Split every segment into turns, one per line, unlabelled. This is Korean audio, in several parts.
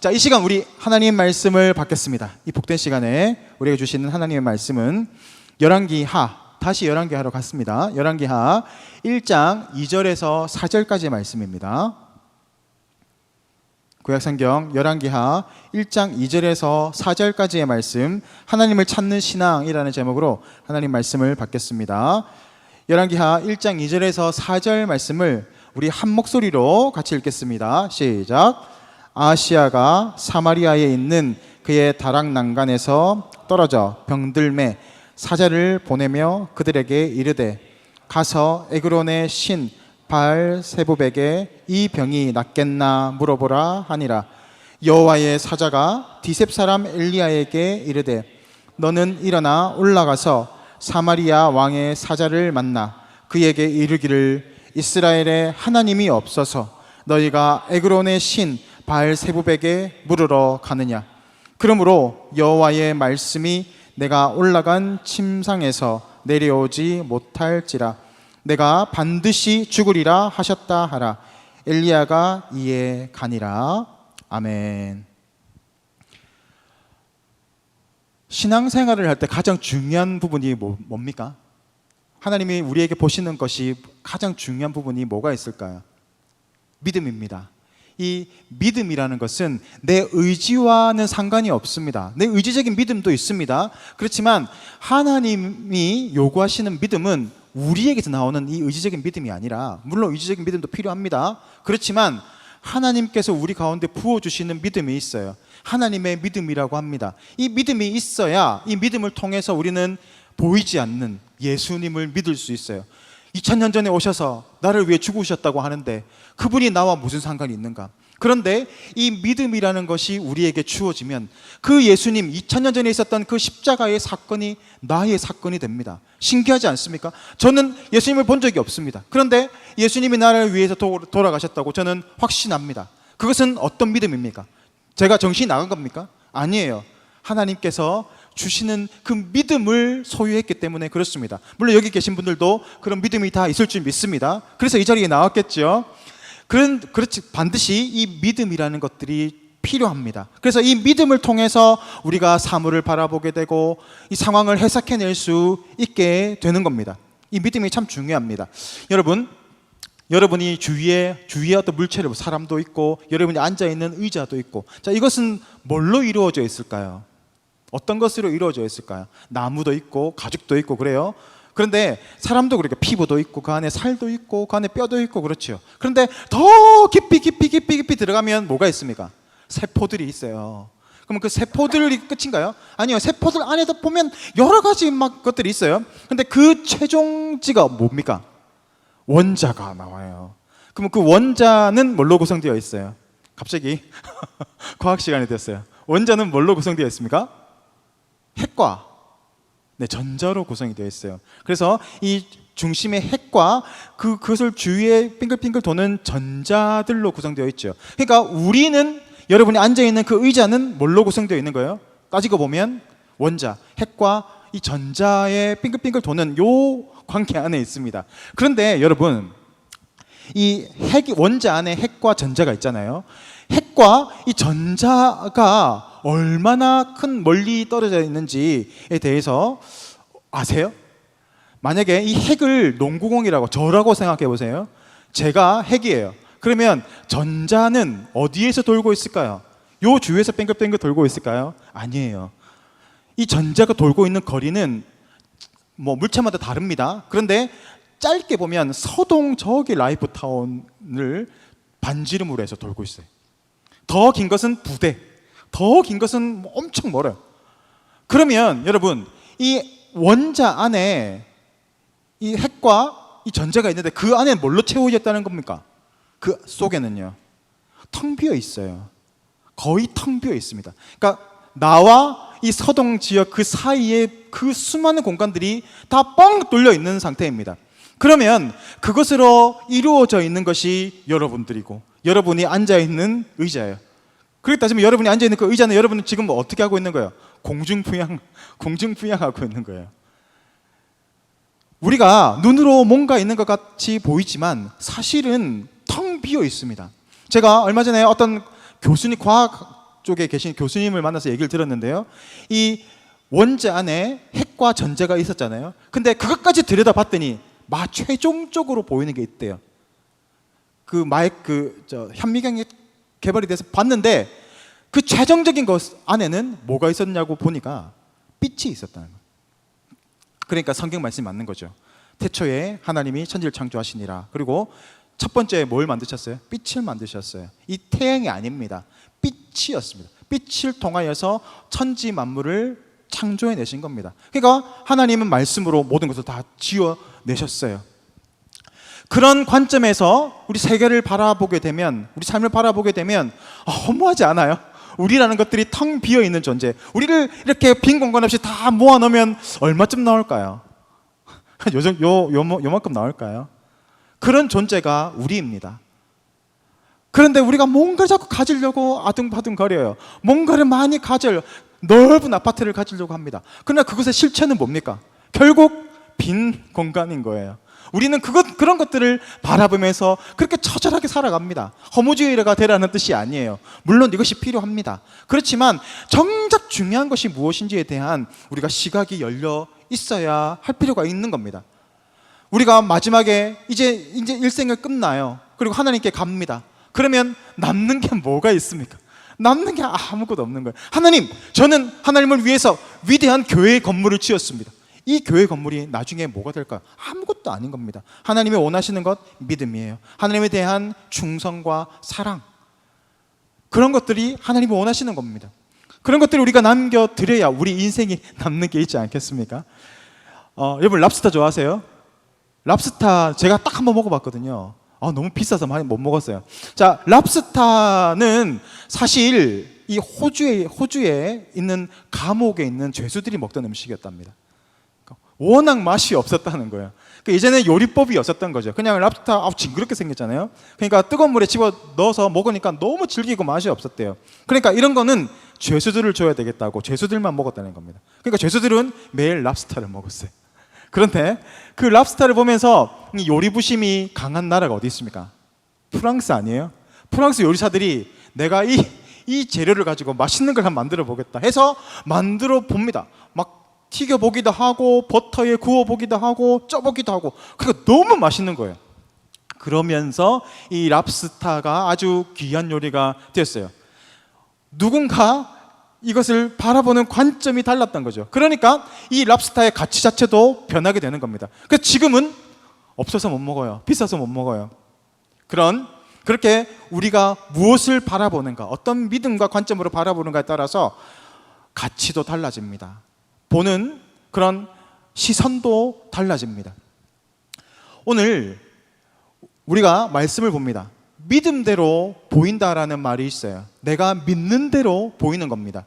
자, 이 시간 우리 하나님 말씀을 받겠습니다. 이 복된 시간에 우리에게 주시는 하나님의 말씀은 열왕기하, 다시 열왕기하로 갔습니다. 열왕기하 1장 2절에서 4절까지의 말씀입니다. 구약성경 열왕기하 1장 2절에서 4절까지의 말씀, 하나님을 찾는 신앙이라는 제목으로 하나님 말씀을 받겠습니다. 열왕기하 1장 2절에서 4절 말씀을 우리 한 목소리로 같이 읽겠습니다. 시작. 아하시야가 사마리아에 있는 그의 다락 난간에서 떨어져 병들매 사자를 보내며 그들에게 이르되 가서 에그론의 신 바알세부백에 이 병이 낫겠나 물어보라 하니라. 여호와의 사자가 디셉 사람 엘리야에게 이르되 너는 일어나 올라가서 사마리아 왕의 사자를 만나 그에게 이르기를 이스라엘에 하나님이 없어서 너희가 에그론의 신 바알세부백에 물으러 가느냐. 그러므로 여호와의 말씀이 내가 올라간 침상에서 내려오지 못할지라 내가 반드시 죽으리라 하셨다 하라. 엘리야가 이에 가니라. 아멘. 신앙생활을 할 때 가장 중요한 부분이 뭡니까? 하나님이 우리에게 보시는 것이 가장 중요한 부분이 뭐가 있을까요? 믿음입니다. 이 믿음이라는 것은 내 의지와는 상관이 없습니다. 내 의지적인 믿음도 있습니다. 그렇지만 하나님이 요구하시는 믿음은 우리에게서 나오는 이 의지적인 믿음이 아니라, 물론 의지적인 믿음도 필요합니다. 그렇지만 하나님께서 우리 가운데 부어주시는 믿음이 있어요. 하나님의 믿음이라고 합니다. 이 믿음이 있어야 이 믿음을 통해서 우리는 보이지 않는 예수님을 믿을 수 있어요. 2000년 전에 오셔서 나를 위해 죽으셨다고 하는데 그분이 나와 무슨 상관이 있는가? 그런데 이 믿음이라는 것이 우리에게 주어지면 그 예수님, 2000년 전에 있었던 그 십자가의 사건이 나의 사건이 됩니다. 신기하지 않습니까? 저는 예수님을 본 적이 없습니다. 그런데 예수님이 나를 위해서 돌아가셨다고 저는 확신합니다. 그것은 어떤 믿음입니까? 제가 정신이 나간 겁니까? 아니에요. 하나님께서 주시는 그 믿음을 소유했기 때문에 그렇습니다. 물론 여기 계신 분들도 그런 믿음이 다 있을 줄 믿습니다. 그래서 이 자리에 나왔겠죠. 그렇지, 반드시 이 믿음이라는 것들이 필요합니다. 그래서 이 믿음을 통해서 우리가 사물을 바라보게 되고 이 상황을 해석해낼 수 있게 되는 겁니다. 이 믿음이 참 중요합니다. 여러분이 주위에 어떤 물체를, 사람도 있고 여러분이 앉아있는 의자도 있고, 자, 이것은 뭘로 이루어져 있을까요? 어떤 것으로 이루어져 있을까요? 나무도 있고 가죽도 있고 그래요. 그런데 사람도 그렇게 피부도 있고 그 안에 살도 있고 그 안에 뼈도 있고 그렇죠. 그런데 더 깊이 들어가면 뭐가 있습니까? 세포들이 있어요. 그럼 그 세포들이 끝인가요? 아니요. 세포들 안에도 보면 여러 가지 막 것들이 있어요. 그런데 그 최종지가 뭡니까? 원자가 나와요. 그럼 그 원자는 뭘로 구성되어 있어요? 갑자기 과학 시간이 됐어요. 원자는 뭘로 구성되어 있습니까? 핵과 전자로 구성이 되어 있어요. 그래서 이 중심의 핵과 그것을 주위에 빙글빙글 도는 전자들로 구성되어 있죠. 그러니까 우리는, 여러분이 앉아있는 그 의자는 뭘로 구성되어 있는 거예요? 따지고 보면 원자, 핵과 이 전자의 빙글빙글 도는 요 관계 안에 있습니다. 그런데 여러분, 이 원자 안에 핵과 전자가 있잖아요. 핵과 이 전자가 얼마나 멀리 떨어져 있는지에 대해서 아세요? 만약에 이 핵을 농구공이라고, 저라고 생각해 보세요. 제가 핵이에요. 그러면 전자는 어디에서 돌고 있을까요? 요 주위에서 뺑글뺑글 돌고 있을까요? 아니에요. 이 전자가 돌고 있는 거리는 물체마다 다릅니다. 그런데 짧게 보면 서동 저기 라이프타운을 반지름으로 해서 돌고 있어요. 더 긴 것은 부대, 더 긴 것은 엄청 멀어요. 그러면 여러분, 이 원자 안에 이 핵과 이 전자가 있는데 그 안에 뭘로 채워졌다는 겁니까? 그 속에는요, 텅 비어 있어요. 거의 텅 비어 있습니다. 그러니까 나와 이 서동 지역 그 사이에 그 수많은 공간들이 다 뻥 뚫려 있는 상태입니다. 그러면 그것으로 이루어져 있는 것이 여러분들이고 여러분이 앉아있는 의자예요. 그렇게 따지면 여러분이 앉아있는 그 의자는 여러분은 지금 어떻게 하고 있는 거예요? 공중부양하고 있는 거예요. 우리가 눈으로 뭔가 있는 것 같이 보이지만 사실은 텅 비어 있습니다. 제가 얼마 전에 어떤 교수님, 과학 쪽에 계신 교수님을 만나서 얘기를 들었는데요. 이 원자 안에 핵과 전자가 있었잖아요. 근데 그것까지 들여다봤더니 최종적으로 보이는 게 있대요. 현미경이 개발이 돼서 봤는데 그 최종적인 것 안에는 뭐가 있었냐고 보니까 빛이 있었다는 거예요. 그러니까 성경 말씀이 맞는 거죠. 태초에 하나님이 천지를 창조하시니라. 그리고 첫 번째 뭘 만드셨어요? 빛을 만드셨어요. 이 태양이 아닙니다. 빛이었습니다. 빛을 통하여서 천지 만물을 창조해내신 겁니다. 그러니까 하나님은 말씀으로 모든 것을 다 지어내셨어요. 그런 관점에서 우리 세계를 바라보게 되면, 우리 삶을 바라보게 되면 허무하지 않아요? 우리라는 것들이 텅 비어있는 존재, 우리를 이렇게 빈 공간 없이 다 모아놓으면 얼마쯤 나올까요? 요만큼 나올까요? 그런 존재가 우리입니다. 그런데 우리가 뭔가를 자꾸 가지려고 아둥바둥 거려요. 뭔가를 많이 가져요. 넓은 아파트를 가지려고 합니다. 그러나 그것의 실체는 뭡니까? 결국 빈 공간인 거예요. 우리는 그런 것들을 바라보면서 그렇게 처절하게 살아갑니다. 허무주의가 되라는 뜻이 아니에요. 물론 이것이 필요합니다. 그렇지만 정작 중요한 것이 무엇인지에 대한 우리가 시각이 열려 있어야 할 필요가 있는 겁니다. 우리가 마지막에 이제 일생을 끝나요. 그리고 하나님께 갑니다. 그러면 남는 게 뭐가 있습니까? 남는 게 아무것도 없는 거예요. 하나님, 저는 하나님을 위해서 위대한 교회 건물을 지었습니다. 이 교회 건물이 나중에 뭐가 될까요? 아무것도 아닌 겁니다. 하나님이 원하시는 것 믿음이에요. 하나님에 대한 충성과 사랑, 그런 것들이 하나님이 원하시는 겁니다. 그런 것들을 우리가 남겨드려야 우리 인생이 남는 게 있지 않겠습니까? 여러분 랍스터 좋아하세요? 랍스터 제가 딱 한번 먹어봤거든요. 너무 비싸서 많이 못 먹었어요. 자, 랍스타는 사실 이 호주에 있는 감옥에 있는 죄수들이 먹던 음식이었답니다. 워낙 맛이 없었다는 거예요. 예전에 요리법이 없었던 거죠. 그냥 랍스타 징그럽게 생겼잖아요. 그러니까 뜨거운 물에 집어 넣어서 먹으니까 너무 질기고 맛이 없었대요. 그러니까 이런 거는 죄수들을 줘야 되겠다고 죄수들만 먹었다는 겁니다. 그러니까 죄수들은 매일 랍스타를 먹었어요. 그런데 그 랍스타를 보면서 요리 부심이 강한 나라가 어디 있습니까? 프랑스 아니에요? 프랑스 요리사들이 내가 이 재료를 가지고 맛있는 걸 한번 만들어 보겠다 해서 만들어 봅니다. 막 튀겨 보기도 하고 버터에 구워 보기도 하고 쪄 보기도 하고, 그러니까 너무 맛있는 거예요. 그러면서 이 랍스타가 아주 귀한 요리가 되었어요. 누군가 이것을 바라보는 관점이 달랐던 거죠. 그러니까 이 랍스타의 가치 자체도 변하게 되는 겁니다. 그래서 지금은 없어서 못 먹어요. 비싸서 못 먹어요. 그렇게 우리가 무엇을 바라보는가, 어떤 믿음과 관점으로 바라보는가에 따라서 가치도 달라집니다. 보는 그런 시선도 달라집니다. 오늘 우리가 말씀을 봅니다. 믿음대로 보인다라는 말이 있어요. 내가 믿는 대로 보이는 겁니다.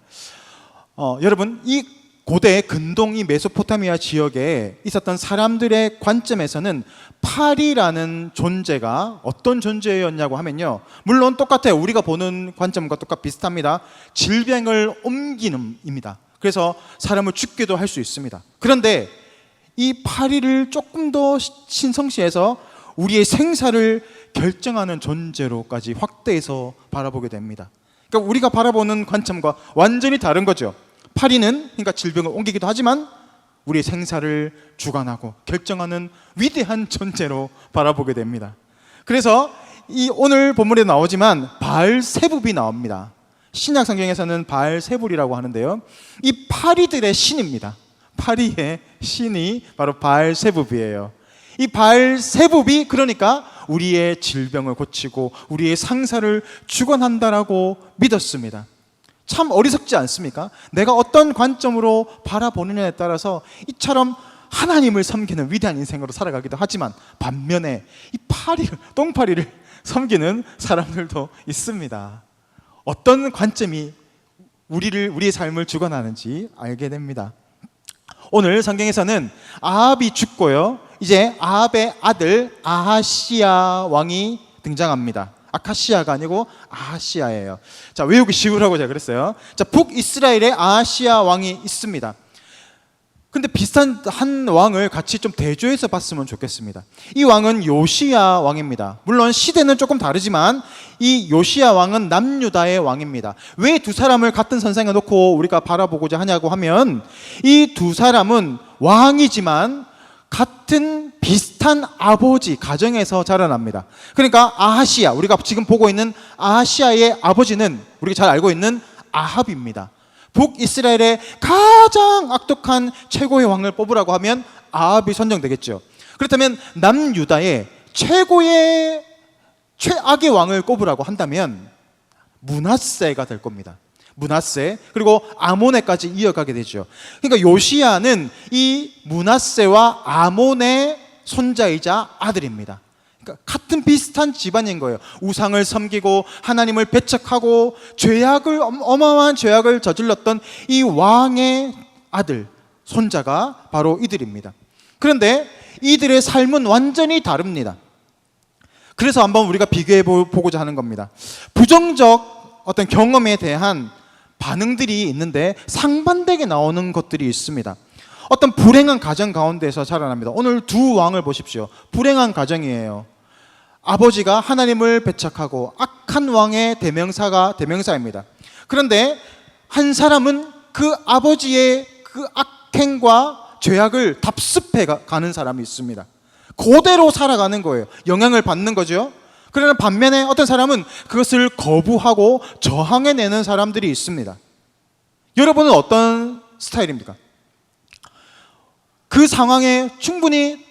여러분, 이 고대 근동 이 메소포타미아 지역에 있었던 사람들의 관점에서는 팔이라는 존재가 어떤 존재였냐고 하면요, 물론 똑같아요. 우리가 보는 관점과 비슷합니다. 질병을 옮기는 입니다. 그래서 사람을 죽게도 할 수 있습니다. 그런데 이 파리를 조금 더 신성시해서 우리의 생사를 결정하는 존재로까지 확대해서 바라보게 됩니다. 그러니까 우리가 바라보는 관점과 완전히 다른 거죠. 파리는 그러니까 질병을 옮기기도 하지만 우리의 생사를 주관하고 결정하는 위대한 존재로 바라보게 됩니다. 그래서 이 오늘 본문에 나오지만 바알세붑이 나옵니다. 신약 성경에서는 바알세불이라고 하는데요, 이 파리들의 신입니다. 파리의 신이 바로 바알세붑이에요. 이 바알세붑이 그러니까 우리의 질병을 고치고 우리의 상사를 주관한다라고 믿었습니다. 참 어리석지 않습니까? 내가 어떤 관점으로 바라보느냐에 따라서 이처럼 하나님을 섬기는 위대한 인생으로 살아가기도 하지만 반면에 이 똥파리를 섬기는 사람들도 있습니다. 어떤 관점이 우리의 삶을 주관하는지 알게 됩니다. 오늘 성경에서는 아합이 죽고요, 이제 아합의 아들 아하시야 왕이 등장합니다. 아카시아가 아니고 아하시야예요. 자, 외우기 쉬우라고 제가 그랬어요. 자, 북이스라엘에 아하시야 왕이 있습니다. 근데 비슷한 한 왕을 같이 좀 대조해서 봤으면 좋겠습니다. 이 왕은 요시야 왕입니다. 물론 시대는 조금 다르지만 이 요시야 왕은 남유다의 왕입니다. 왜 두 사람을 같은 선상에 놓고 우리가 바라보고자 하냐고 하면 이 두 사람은 왕이지만 같은 비슷한 아버지 가정에서 자라납니다. 그러니까 아하시야, 우리가 지금 보고 있는 아하시야의 아버지는 우리가 잘 알고 있는 아합입니다. 북이스라엘의 가장 악독한 최고의 왕을 뽑으라고 하면 아합이 선정되겠죠. 그렇다면 남유다의 최고의 최악의 왕을 꼽으라고 한다면 므낫세가 될 겁니다. 므낫세, 그리고 아몬에까지 이어가게 되죠. 그러니까 요시야는 이 므낫세와 아몬의 손자이자 아들입니다. 그러니까 같은 비슷한 집안인 거예요. 우상을 섬기고 하나님을 배척하고 어마어마한 죄악을 저질렀던 이 왕의 아들, 손자가 바로 이들입니다. 그런데 이들의 삶은 완전히 다릅니다. 그래서 한번 우리가 비교해 보고자 하는 겁니다. 부정적 어떤 경험에 대한 반응들이 있는데 상반되게 나오는 것들이 있습니다. 어떤 불행한 가정 가운데서 자라납니다. 오늘 두 왕을 보십시오. 불행한 가정이에요. 아버지가 하나님을 배척하고 악한 왕의 대명사입니다. 그런데 한 사람은 그 아버지의 그 악행과 죄악을 답습해 가는 사람이 있습니다. 그대로 살아가는 거예요. 영향을 받는 거죠. 그러나 반면에 어떤 사람은 그것을 거부하고 저항해내는 사람들이 있습니다. 여러분은 어떤 스타일입니까? 그 상황에 충분히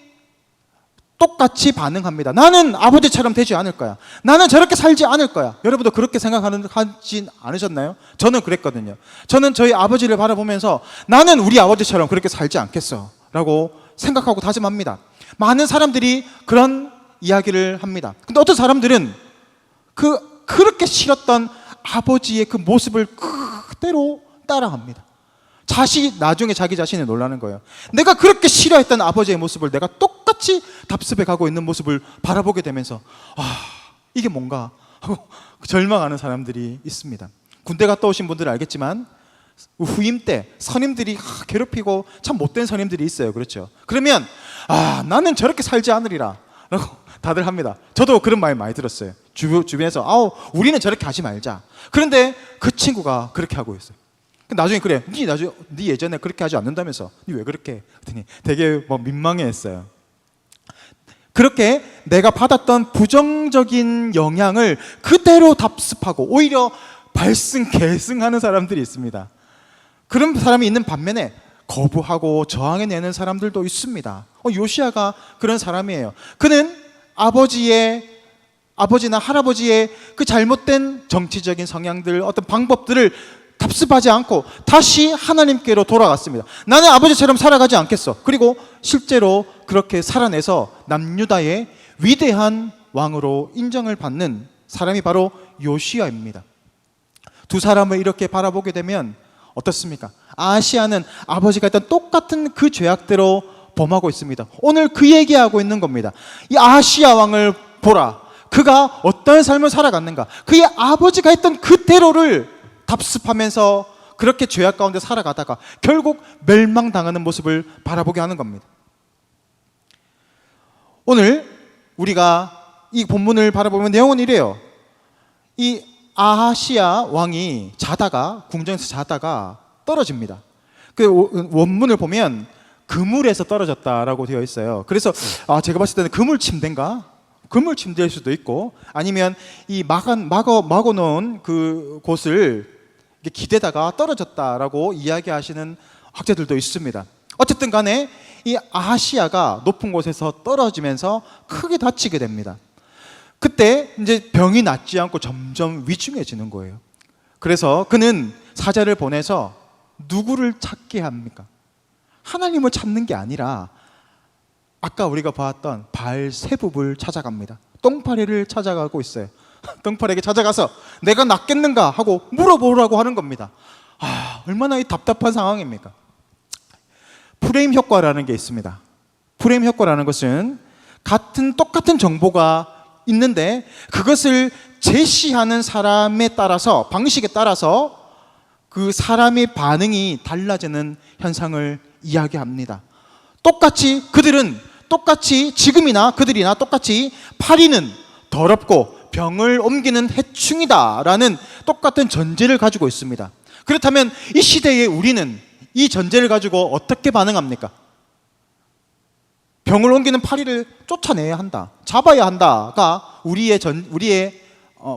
똑같이 반응합니다. 나는 아버지처럼 되지 않을 거야. 나는 저렇게 살지 않을 거야. 여러분도 그렇게 생각하진 않으셨나요? 저는 그랬거든요. 저는 저희 아버지를 바라보면서 나는 우리 아버지처럼 그렇게 살지 않겠어 라고 생각하고 다짐합니다. 많은 사람들이 그런 이야기를 합니다. 근데 어떤 사람들은 그렇게 싫었던 아버지의 그 모습을 그대로 따라합니다. 나중에 자기 자신을 놀라는 거예요. 내가 그렇게 싫어했던 아버지의 모습을 내가 똑같이 답습해 가고 있는 모습을 바라보게 되면서 이게 뭔가 하고 절망하는 사람들이 있습니다. 군대 갔다 오신 분들은 알겠지만 후임 때 선임들이 괴롭히고 참 못된 선임들이 있어요. 그렇죠? 그러면 나는 저렇게 살지 않으리라 라고 다들 합니다. 저도 그런 말 많이 들었어요. 주변에서 우리는 저렇게 하지 말자. 그런데 그 친구가 그렇게 하고 있어요. 나중에 그래, 네 예전에 그렇게 하지 않는다면서 네 왜 그렇게 했더니 되게 민망해했어요. 그렇게 내가 받았던 부정적인 영향을 그대로 답습하고 오히려 발승계승하는 사람들이 있습니다. 그런 사람이 있는 반면에 거부하고 저항해내는 사람들도 있습니다. 요시야가 그런 사람이에요. 그는 아버지나 할아버지의 그 잘못된 정치적인 성향들, 어떤 방법들을 답습하지 않고 다시 하나님께로 돌아갔습니다. 나는 아버지처럼 살아가지 않겠어. 그리고 실제로 그렇게 살아내서 남유다의 위대한 왕으로 인정을 받는 사람이 바로 요시야입니다. 두 사람을 이렇게 바라보게 되면 어떻습니까? 아하시야는 아버지가 했던 똑같은 그 죄악대로 범하고 있습니다. 오늘 그 얘기하고 있는 겁니다. 이 아하시야 왕을 보라. 그가 어떤 삶을 살아갔는가. 그의 아버지가 했던 그 대로를 답습하면서 그렇게 죄악 가운데 살아가다가 결국 멸망당하는 모습을 바라보게 하는 겁니다. 오늘 우리가 이 본문을 바라보면 내용은 이래요. 이 아하시야 왕이 궁정에서 자다가 떨어집니다. 그 원문을 보면 그물에서 떨어졌다라고 되어 있어요. 그래서 제가 봤을 때는 그물 침대인가? 그물 침대일 수도 있고, 아니면 이 막아놓은 그 곳을 기대다가 떨어졌다라고 이야기하시는 학자들도 있습니다. 어쨌든 간에 이 아하시야가 높은 곳에서 떨어지면서 크게 다치게 됩니다. 그때 이제 병이 낫지 않고 점점 위중해지는 거예요. 그래서 그는 사자를 보내서 누구를 찾게 합니까? 하나님을 찾는 게 아니라 아까 우리가 봤던 바알세붑을 찾아갑니다. 똥파리를 찾아가고 있어요. 똥파리에게 찾아가서 내가 낫겠는가 하고 물어보라고 하는 겁니다. 얼마나 이 답답한 상황입니까? 프레임 효과라는 게 있습니다. 프레임 효과라는 것은 똑같은 정보가 있는데 그것을 제시하는 사람에 따라서, 방식에 따라서 그 사람의 반응이 달라지는 현상을 이야기합니다. 똑같이 지금이나 그들이나 똑같이 파리는 더럽고 병을 옮기는 해충이다라는 똑같은 전제를 가지고 있습니다. 그렇다면 이 시대에 우리는 이 전제를 가지고 어떻게 반응합니까? 병을 옮기는 파리를 쫓아내야 한다, 잡아야 한다가 우리의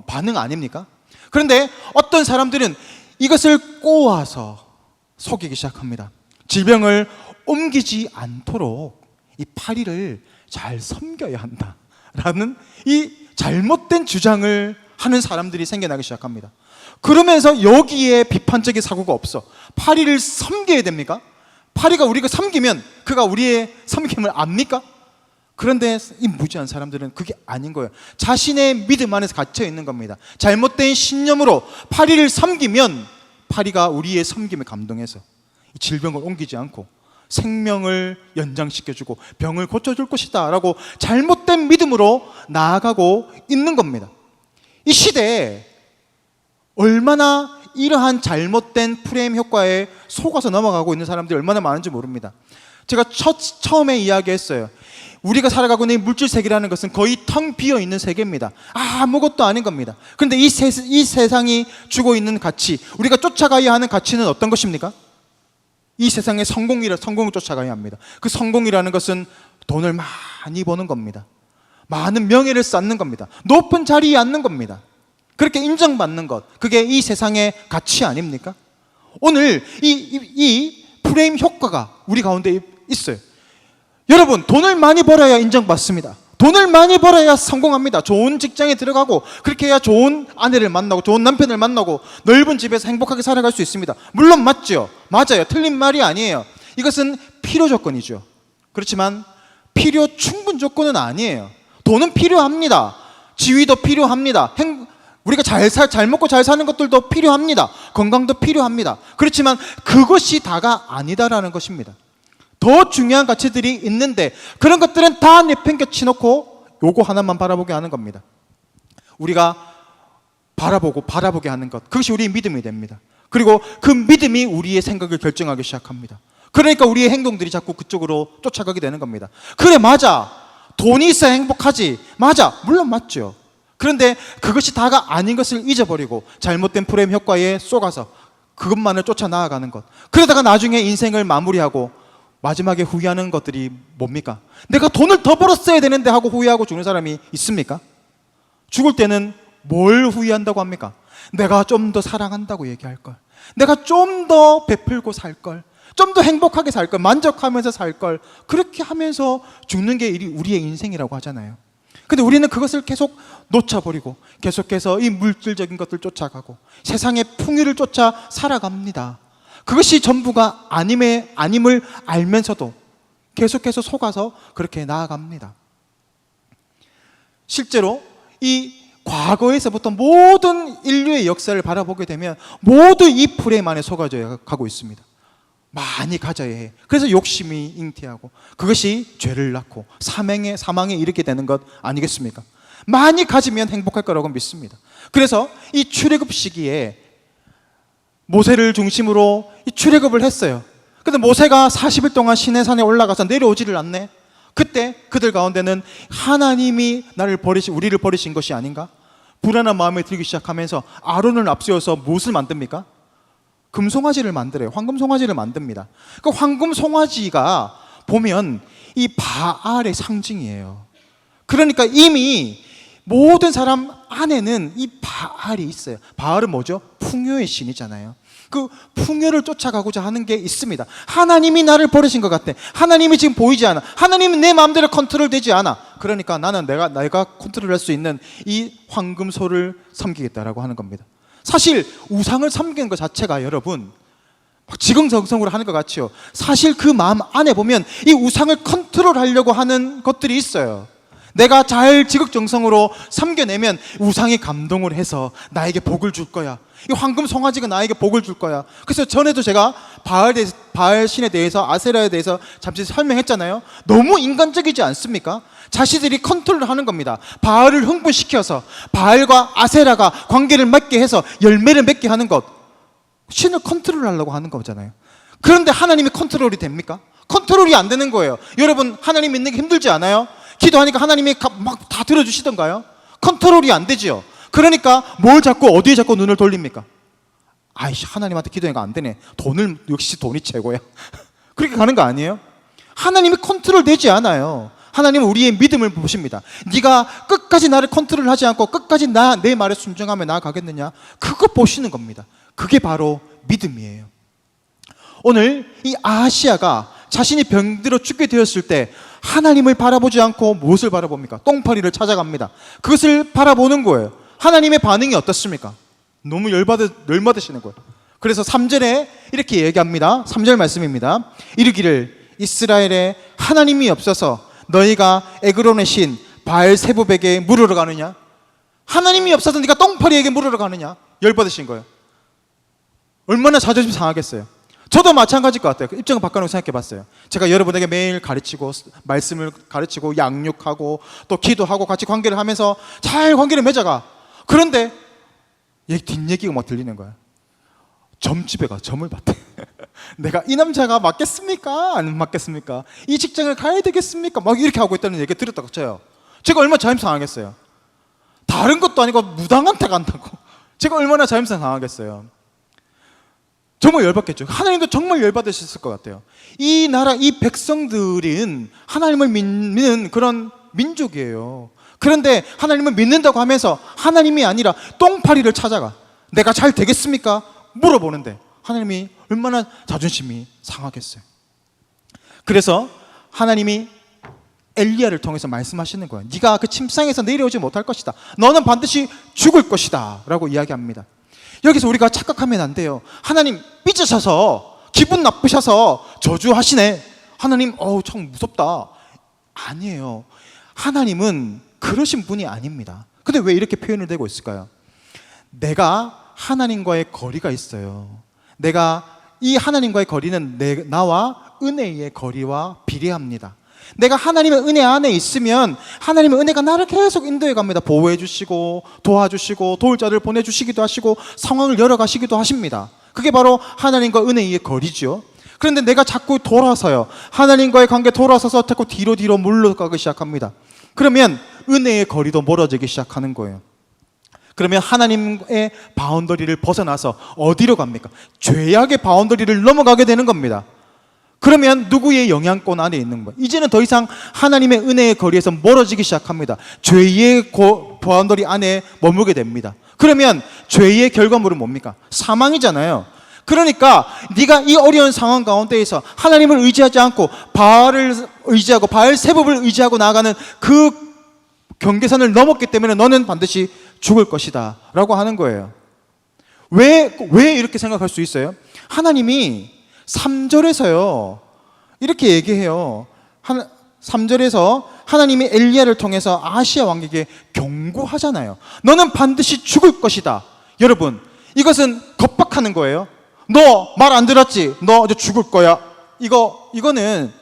반응 아닙니까? 그런데 어떤 사람들은 이것을 꼬아서 속이기 시작합니다. 질병을 옮기지 않도록 이 파리를 잘 섬겨야 한다라는 이 잘못된 주장을 하는 사람들이 생겨나기 시작합니다. 그러면서 여기에 비판적인 사고가 없어. 파리를 섬겨야 됩니까? 파리가 우리가 섬기면 그가 우리의 섬김을 압니까? 그런데 이 무지한 사람들은 그게 아닌 거예요. 자신의 믿음 안에서 갇혀 있는 겁니다. 잘못된 신념으로 파리를 섬기면 파리가 우리의 섬김에 감동해서 질병을 옮기지 않고 생명을 연장시켜주고 병을 고쳐줄 것이다 라고 잘못된 믿음으로 나아가고 있는 겁니다. 이 시대에 얼마나 이러한 잘못된 프레임 효과에 속아서 넘어가고 있는 사람들이 얼마나 많은지 모릅니다. 제가 처음에 이야기했어요. 우리가 살아가고 있는 물질 세계라는 것은 거의 텅 비어있는 세계입니다. 아무것도 아닌 겁니다. 그런데 이 세상이 주고 있는 가치, 우리가 쫓아가야 하는 가치는 어떤 것입니까? 이 세상의 성공을 쫓아가야 합니다. 그 성공이라는 것은 돈을 많이 버는 겁니다. 많은 명예를 쌓는 겁니다. 높은 자리에 앉는 겁니다. 그렇게 인정받는 것, 그게 이 세상의 가치 아닙니까? 오늘 이 프레임 효과가 우리 가운데 있어요. 여러분, 돈을 많이 벌어야 인정받습니다. 돈을 많이 벌어야 성공합니다. 좋은 직장에 들어가고 그렇게 해야 좋은 아내를 만나고 좋은 남편을 만나고 넓은 집에서 행복하게 살아갈 수 있습니다. 물론 맞죠? 맞아요. 틀린 말이 아니에요. 이것은 필요 조건이죠. 그렇지만 필요 충분 조건은 아니에요. 돈은 필요합니다. 지위도 필요합니다. 우리가 잘 먹고 잘 사는 것들도 필요합니다. 건강도 필요합니다. 그렇지만 그것이 다가 아니다라는 것입니다. 더 중요한 가치들이 있는데 그런 것들은 다 내팽개쳐 놓고 요거 하나만 바라보게 하는 겁니다. 우리가 바라보게 하는 것, 그것이 우리의 믿음이 됩니다. 그리고 그 믿음이 우리의 생각을 결정하기 시작합니다. 그러니까 우리의 행동들이 자꾸 그쪽으로 쫓아가게 되는 겁니다. 그래, 맞아. 돈이 있어야 행복하지. 맞아. 물론 맞죠. 그런데 그것이 다가 아닌 것을 잊어버리고 잘못된 프레임 효과에 속아서 그것만을 쫓아 나아가는 것, 그러다가 나중에 인생을 마무리하고 마지막에 후회하는 것들이 뭡니까? 내가 돈을 더 벌었어야 되는데 하고 후회하고 죽는 사람이 있습니까? 죽을 때는 뭘 후회한다고 합니까? 내가 좀 더 사랑한다고 얘기할 걸, 내가 좀 더 베풀고 살 걸, 좀 더 행복하게 살 걸, 만족하면서 살 걸, 그렇게 하면서 죽는 게 우리의 인생이라고 하잖아요. 근데 우리는 그것을 계속 놓쳐버리고 계속해서 이 물질적인 것들 쫓아가고 세상의 풍요를 쫓아 살아갑니다. 그것이 전부가 아님을 알면서도 계속해서 속아서 그렇게 나아갑니다. 실제로 이 과거에서부터 모든 인류의 역사를 바라보게 되면 모두 이 프레임 안에 속아져 가고 있습니다. 많이 가져야 해. 그래서 욕심이 잉태하고 그것이 죄를 낳고 사망에 이르게 되는 것 아니겠습니까? 많이 가지면 행복할 거라고 믿습니다. 그래서 이 출애굽 시기에 모세를 중심으로 이 출애굽을 했어요. 근데 모세가 40일 동안 시내산에 올라가서 내려오지를 않네. 그때 그들 가운데는 하나님이 우리를 버리신 것이 아닌가? 불안한 마음이 들기 시작하면서 아론을 앞세워서 무엇을 만듭니까? 금송아지를 만들어요. 황금송아지를 만듭니다. 그 황금송아지가 보면 이 바알의 상징이에요. 그러니까 이미 모든 사람 안에는 이 바알이 있어요. 바알은 뭐죠? 풍요의 신이잖아요. 그 풍요를 쫓아가고자 하는 게 있습니다. 하나님이 나를 버리신 것 같아. 하나님이 지금 보이지 않아. 하나님은 내 마음대로 컨트롤되지 않아. 그러니까 나는 내가 컨트롤할 수 있는 이 황금소를 섬기겠다라고 하는 겁니다. 사실 우상을 섬기는 것 자체가 여러분 지극정성으로 하는 것 같죠. 사실 그 마음 안에 보면 이 우상을 컨트롤하려고 하는 것들이 있어요. 내가 잘 지극정성으로 섬겨내면 우상이 감동을 해서 나에게 복을 줄 거야. 이 황금 송아지가 나에게 복을 줄 거야. 그래서 전에도 제가 바알 신에 대해서, 아세라에 대해서 잠시 설명했잖아요. 너무 인간적이지 않습니까? 자신들이 컨트롤을 하는 겁니다. 바알을 흥분시켜서 바알과 아세라가 관계를 맺게 해서 열매를 맺게 하는 것, 신을 컨트롤하려고 하는 거잖아요. 그런데 하나님이 컨트롤이 됩니까? 컨트롤이 안 되는 거예요. 여러분, 하나님 믿는 게 힘들지 않아요? 기도하니까 하나님이 막 다 들어주시던가요? 컨트롤이 안 되지요. 그러니까 뭘 자꾸 어디에 자꾸 눈을 돌립니까? 아이씨, 하나님한테 기도하니까 안 되네. 역시 돈이 최고야. 그렇게 가는 거 아니에요? 하나님이 컨트롤 되지 않아요. 하나님은 우리의 믿음을 보십니다. 네가 끝까지 나를 컨트롤하지 않고 끝까지 내 말에 순종하며 나아가겠느냐? 그거 보시는 겁니다. 그게 바로 믿음이에요. 오늘 이 아하시야가 자신이 병들어 죽게 되었을 때 하나님을 바라보지 않고 무엇을 바라봅니까? 똥파리를 찾아갑니다. 그것을 바라보는 거예요. 하나님의 반응이 어떻습니까? 너무 열받으시는 거예요. 그래서 3절에 이렇게 얘기합니다. 3절 말씀입니다. 이르기를 이스라엘에 하나님이 없어서 너희가 에그론의 신 바알세붑에게 물으러 가느냐? 하나님이 없어서 네가 똥파리에게 물으러 가느냐? 열받으신 거예요. 얼마나 자존심 상하겠어요. 저도 마찬가지일 것 같아요. 입장을 바꿔놓고 생각해 봤어요. 제가 여러분에게 매일 가르치고 말씀을 가르치고 양육하고 또 기도하고 같이 관계를 하면서 잘 관계를 맺어가. 그런데 뒷얘기가 막 들리는 거야. 점집에 가 점을 봤대. 내가 이 남자가 맞겠습니까? 안 맞겠습니까? 이 직장을 가야 되겠습니까? 막 이렇게 하고 있다는 얘기 들었다고 쳐요. 제가 얼마나 자존심 상하겠어요. 다른 것도 아니고 무당한테 간다고. 제가 얼마나 자존심 상하겠어요. 정말 열받겠죠. 하나님도 정말 열받으셨을 것 같아요. 이 나라, 이 백성들은 하나님을 믿는 그런 민족이에요. 그런데 하나님을 믿는다고 하면서 하나님이 아니라 똥파리를 찾아가. 내가 잘 되겠습니까? 물어보는데 하나님이 얼마나 자존심이 상하겠어요. 그래서 하나님이 엘리야를 통해서 말씀하시는 거예요. 네가 그 침상에서 내려오지 못할 것이다. 너는 반드시 죽을 것이다 라고 이야기합니다. 여기서 우리가 착각하면 안 돼요. 하나님 삐지셔서 기분 나쁘셔서 저주하시네. 하나님 참 무섭다. 아니에요. 하나님은 그러신 분이 아닙니다. 근데 왜 이렇게 표현을 되고 있을까요? 내가 하나님과의 거리가 있어요. 이 하나님과의 거리는 나와 은혜의 거리와 비례합니다. 내가 하나님의 은혜 안에 있으면 하나님의 은혜가 나를 계속 인도해 갑니다. 보호해 주시고 도와주시고 도울 자를 보내주시기도 하시고 상황을 열어가시기도 하십니다. 그게 바로 하나님과 은혜의 거리죠. 그런데 내가 자꾸 돌아서요. 하나님과의 관계 돌아서서 자꾸 뒤로 물러가기 시작합니다. 그러면 은혜의 거리도 멀어지기 시작하는 거예요. 그러면 하나님의 바운더리를 벗어나서 어디로 갑니까? 죄악의 바운더리를 넘어가게 되는 겁니다. 그러면 누구의 영향권 안에 있는 거예요? 이제는 더 이상 하나님의 은혜의 거리에서 멀어지기 시작합니다. 죄의 바운더리 안에 머물게 됩니다. 그러면 죄의 결과물은 뭡니까? 사망이잖아요. 그러니까 네가 이 어려운 상황 가운데에서 하나님을 의지하지 않고 바알을 의지하고 바알세붑을 의지하고 나아가는 그 경계선을 넘었기 때문에 너는 반드시 죽을 것이다 라고 하는 거예요. 왜 이렇게 생각할 수 있어요? 하나님이 3절에서요 이렇게 얘기해요. 3절에서 하나님이 엘리야를 통해서 아하시야 왕에게 경고하잖아요. 너는 반드시 죽을 것이다. 여러분, 이것은 겁박하는 거예요. 너 말 안 들었지? 너 이제 죽을 거야. 이거는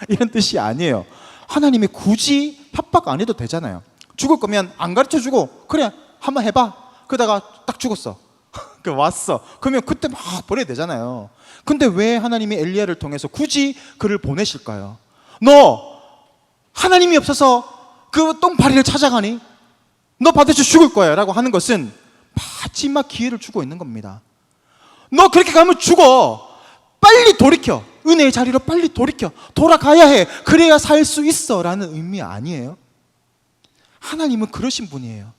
이런 뜻이 아니에요. 하나님이 굳이 협박 안 해도 되잖아요. 죽을 거면 안 가르쳐주고 그래 한번 해봐. 그러다가 딱 죽었어. 왔어. 그러면 그때 막 보내야 되잖아요. 근데 왜 하나님이 엘리야를 통해서 굳이 그를 보내실까요? 너 하나님이 없어서 그 똥파리를 찾아가니? 너 반드시 죽을 거야 라고 하는 것은 마지막 기회를 주고 있는 겁니다. 너 그렇게 가면 죽어. 빨리 돌이켜. 은혜의 자리로 빨리 돌아가야 해. 그래야 살 수 있어 라는 의미 아니에요. 하나님은 그러신 분이에요.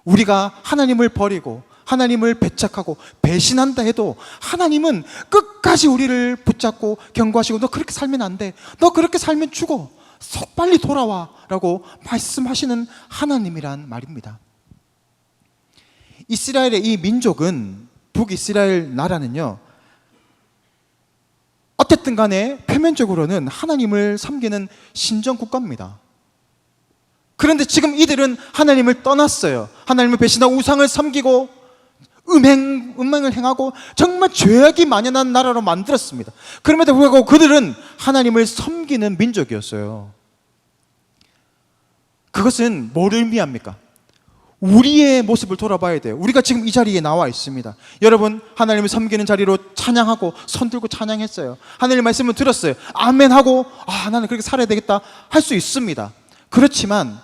우리가 하나님을 버리고 하나님을 배척하고 배신한다 해도 하나님은 끝까지 우리를 붙잡고 경고하시고 너 그렇게 살면 안 돼. 너 그렇게 살면 죽어. 속 빨리 돌아와 라고 말씀하시는 하나님이란 말입니다. 이스라엘의 이 민족은, 북이스라엘 나라는요, 어쨌든 간에 표면적으로는 하나님을 섬기는 신정국가입니다. 그런데 지금 이들은 하나님을 떠났어요. 하나님을 배신하고 우상을 섬기고 음행을 행하고 정말 죄악이 만연한 나라로 만들었습니다. 그럼에도 불구하고 그들은 하나님을 섬기는 민족이었어요. 그것은 뭘 의미합니까? 우리의 모습을 돌아봐야 돼요. 우리가 지금 이 자리에 나와 있습니다. 여러분, 하나님을 섬기는 자리로 찬양하고 손 들고 찬양했어요. 하나님 말씀을 들었어요. 아멘 하고 나는 그렇게 살아야 되겠다 할 수 있습니다. 그렇지만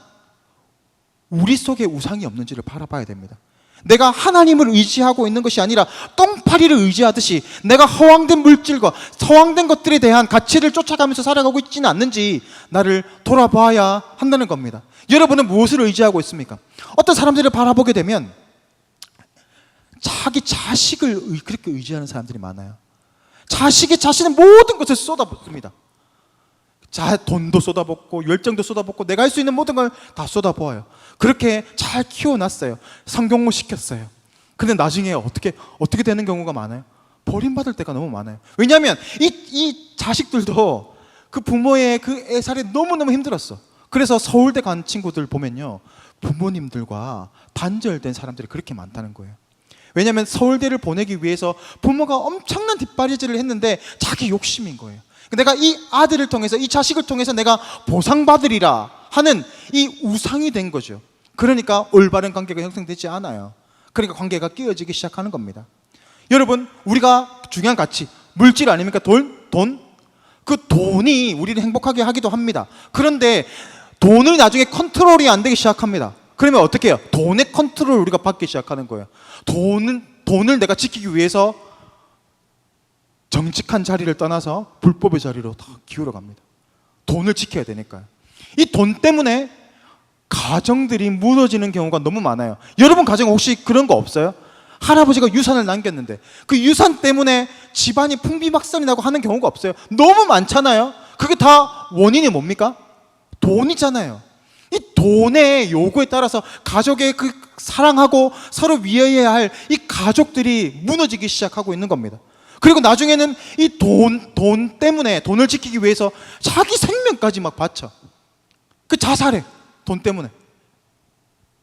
우리 속에 우상이 없는지를 바라봐야 됩니다. 내가 하나님을 의지하고 있는 것이 아니라 똥파리를 의지하듯이 내가 허황된 물질과 허황된 것들에 대한 가치를 쫓아가면서 살아가고 있지는 않는지 나를 돌아봐야 한다는 겁니다. 여러분은 무엇을 의지하고 있습니까? 어떤 사람들을 바라보게 되면 자기 자식을 그렇게 의지하는 사람들이 많아요. 자신의 모든 것을 쏟아붓습니다. 돈도 쏟아붓고 열정도 쏟아붓고 내가 할 수 있는 모든 걸 다 쏟아부어요. 그렇게 잘 키워놨어요. 성경을 시켰어요. 근데 나중에 어떻게 되는 경우가 많아요? 버림받을 때가 너무 많아요. 왜냐하면 이 자식들도 그 부모의 그 애살이 너무너무 힘들었어. 그래서 서울대 간 친구들 보면요, 부모님들과 단절된 사람들이 그렇게 많다는 거예요. 왜냐하면 서울대를 보내기 위해서 부모가 엄청난 뒷바라지를 했는데 자기 욕심인 거예요. 내가 이 아들을 통해서, 이 자식을 통해서 내가 보상받으리라 하는 이 우상이 된 거죠. 그러니까 올바른 관계가 형성되지 않아요. 그러니까 관계가 깨어지기 시작하는 겁니다. 여러분, 우리가 중요한 가치, 물질 아닙니까? 돈? 그 돈이 우리를 행복하게 하기도 합니다. 그런데 돈을 나중에 컨트롤이 안 되기 시작합니다. 그러면 어떻게 해요? 돈의 컨트롤을 우리가 받기 시작하는 거예요. 돈을 내가 지키기 위해서 정직한 자리를 떠나서 불법의 자리로 다 기울어 갑니다. 돈을 지켜야 되니까요. 이 돈 때문에 가정들이 무너지는 경우가 너무 많아요. 여러분 가정 혹시 그런 거 없어요? 할아버지가 유산을 남겼는데 그 유산 때문에 집안이 풍비박산이 나고 하는 경우가 없어요? 너무 많잖아요. 그게 다 원인이 뭡니까? 돈이잖아요. 이 돈의 요구에 따라서 가족의 그 사랑하고 서로 위해야 할 이 가족들이 무너지기 시작하고 있는 겁니다. 그리고 나중에는 이 돈 때문에, 돈을 지키기 위해서 자기 생명까지 막 바쳐. 그 자살해. 돈 때문에.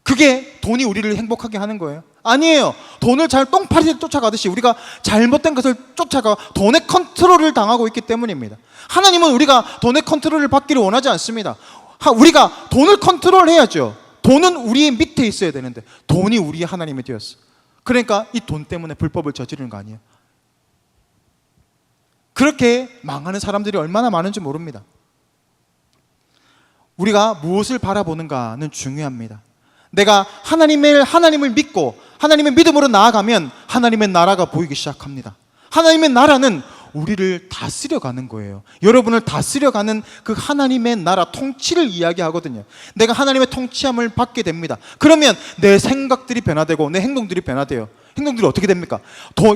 그게 돈이 우리를 행복하게 하는 거예요? 아니에요. 돈을 잘 똥파리를 쫓아가듯이 우리가 잘못된 것을 쫓아가 돈의 컨트롤을 당하고 있기 때문입니다. 하나님은 우리가 돈의 컨트롤을 받기를 원하지 않습니다. 우리가 돈을 컨트롤해야죠. 돈은 우리의 밑에 있어야 되는데 돈이 우리의 하나님이 되었어. 그러니까 이 돈 때문에 불법을 저지르는 거 아니에요? 그렇게 망하는 사람들이 얼마나 많은지 모릅니다. 우리가 무엇을 바라보는가는 중요합니다. 내가 하나님을 믿고 하나님의 믿음으로 나아가면 하나님의 나라가 보이기 시작합니다. 하나님의 나라는 우리를 다스려가는 거예요. 여러분을 다스려가는 그 하나님의 나라 통치를 이야기하거든요. 내가 하나님의 통치함을 받게 됩니다. 그러면 내 생각들이 변화되고 내 행동들이 변화돼요. 행동들이 어떻게 됩니까?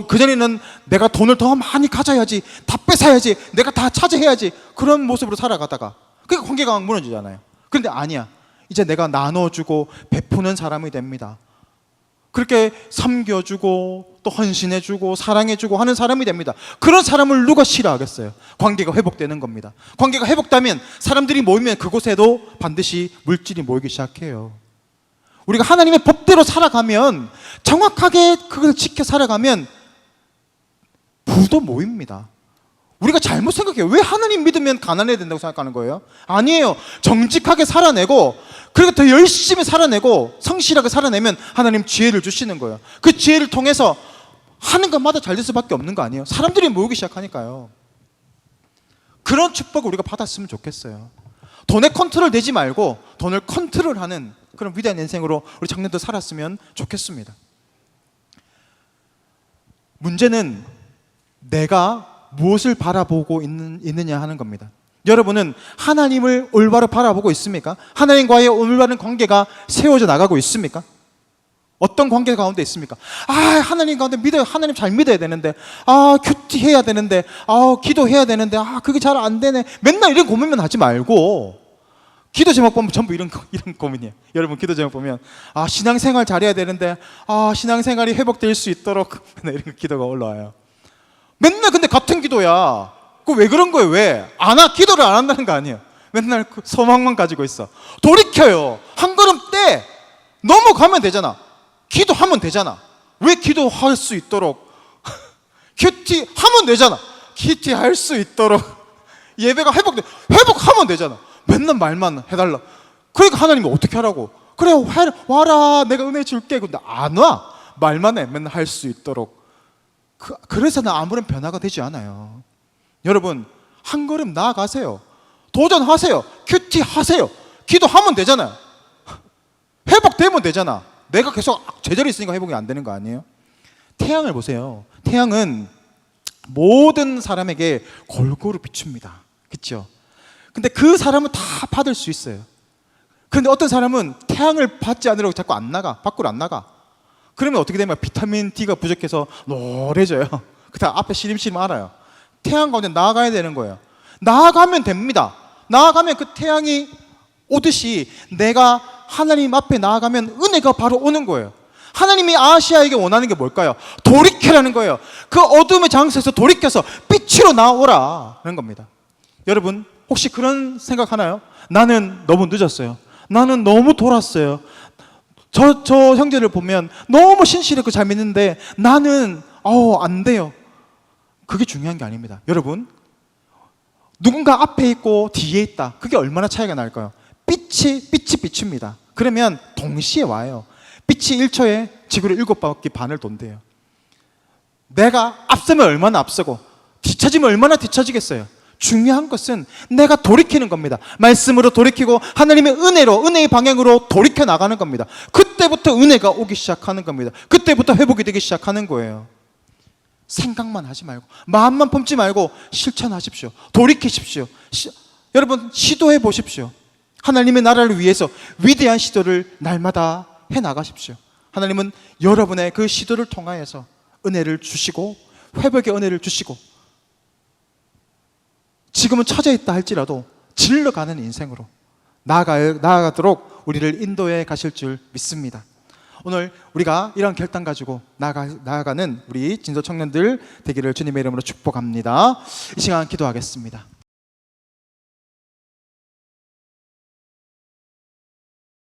그전에는 내가 돈을 더 많이 가져야지, 다 뺏어야지, 내가 다 차지해야지, 그런 모습으로 살아가다가 그러니까 관계가 무너지잖아요. 그런데 아니야. 이제 내가 나눠주고 베푸는 사람이 됩니다. 그렇게 섬겨주고 또 헌신해주고 사랑해주고 하는 사람이 됩니다. 그런 사람을 누가 싫어하겠어요? 관계가 회복되는 겁니다. 관계가 회복되면 사람들이 모이면 그곳에도 반드시 물질이 모이기 시작해요. 우리가 하나님의 법대로 살아가면, 정확하게 그것을 지켜 살아가면 부도 모입니다. 우리가 잘못 생각해요. 왜 하나님 믿으면 가난해야 된다고 생각하는 거예요? 아니에요. 정직하게 살아내고 그리고 더 열심히 살아내고 성실하게 살아내면 하나님 지혜를 주시는 거예요. 그 지혜를 통해서 하는 것마다 잘 될 수밖에 없는 거 아니에요? 사람들이 모이기 시작하니까요. 그런 축복을 우리가 받았으면 좋겠어요. 돈에 컨트롤 되지 말고 돈을 컨트롤하는 그런 위대한 인생으로 우리 청년들 살았으면 좋겠습니다. 문제는 내가 무엇을 바라보고 있느냐 하는 겁니다. 여러분은 하나님을 올바로 바라보고 있습니까? 하나님과의 올바른 관계가 세워져 나가고 있습니까? 어떤 관계 가운데 있습니까? 하나님 가운데 믿어요. 하나님 잘 믿어야 되는데, 큐티해야 되는데, 기도해야 되는데, 그게 잘 안 되네. 맨날 이런 고민만 하지 말고, 기도 제목 보면 전부 이런 고민이에요. 여러분 기도 제목 보면 신앙생활 잘해야 되는데, 신앙생활이 회복될 수 있도록 맨날 이런 기도가 올라와요. 맨날 근데 같은 기도야. 그 왜 그런 거예요? 왜? 기도를 안 한다는 거 아니에요. 맨날 그 소망만 가지고 있어. 돌이켜요. 한 걸음 떼. 넘어가면 되잖아. 기도하면 되잖아. 왜 기도할 수 있도록 큐티 하면 되잖아. 큐티 할 수 있도록 예배가 회복하면 되잖아. 맨날 말만 해달라. 그러니까 하나님이 어떻게 하라고? 그래, 와라, 내가 은혜 줄게. 근데 안 와. 말만 해. 맨날 할 수 있도록. 그래서는 아무런 변화가 되지 않아요. 여러분, 한 걸음 나아가세요. 도전하세요. 큐티 하세요. 기도하면 되잖아요. 회복되면 되잖아. 내가 계속 제자리에 있으니까 회복이 안 되는 거 아니에요? 태양을 보세요. 태양은 모든 사람에게 골고루 비춥니다. 그렇죠? 근데 그 사람은 다 받을 수 있어요. 그런데 어떤 사람은 태양을 받지 않으려고 자꾸 안 나가. 밖으로 안 나가. 그러면 어떻게 되면 비타민 D가 부족해서 노래져요. 그다음 앞에 시름시름 알아요. 태양 가운데 나아가야 되는 거예요. 나아가면 됩니다. 나아가면 그 태양이 오듯이 내가 하나님 앞에 나아가면 은혜가 바로 오는 거예요. 하나님이 아시아에게 원하는 게 뭘까요? 돌이켜라는 거예요. 그 어둠의 장소에서 돌이켜서 빛으로 나오라는 겁니다. 여러분, 혹시 그런 생각 하나요? 나는 너무 늦었어요. 나는 너무 돌았어요. 저 형제를 보면 너무 신실하고 잘 믿는데 나는 안 돼요. 그게 중요한 게 아닙니다. 여러분, 누군가 앞에 있고 뒤에 있다. 그게 얼마나 차이가 날까요? 빛이 비춥니다. 그러면 동시에 와요. 빛이 1초에 지구를 7바퀴 반을 돈대요. 내가 앞서면 얼마나 앞서고 뒤처지면 얼마나 뒤처지겠어요. 중요한 것은 내가 돌이키는 겁니다. 말씀으로 돌이키고 하나님의 은혜로, 은혜의 방향으로 돌이켜 나가는 겁니다. 그때부터 은혜가 오기 시작하는 겁니다. 그때부터 회복이 되기 시작하는 거예요. 생각만 하지 말고, 마음만 품지 말고 실천하십시오. 돌이키십시오. 여러분, 시도해 보십시오. 하나님의 나라를 위해서 위대한 시도를 날마다 해 나가십시오. 하나님은 여러분의 그 시도를 통하여서 은혜를 주시고 회복의 은혜를 주시고 지금은 처져 있다 할지라도 질러가는 인생으로 나아가도록 우리를 인도해 가실 줄 믿습니다. 오늘 우리가 이런 결단 가지고 나아가는 우리 진도 청년들 되기를 주님의 이름으로 축복합니다. 이 시간 기도하겠습니다.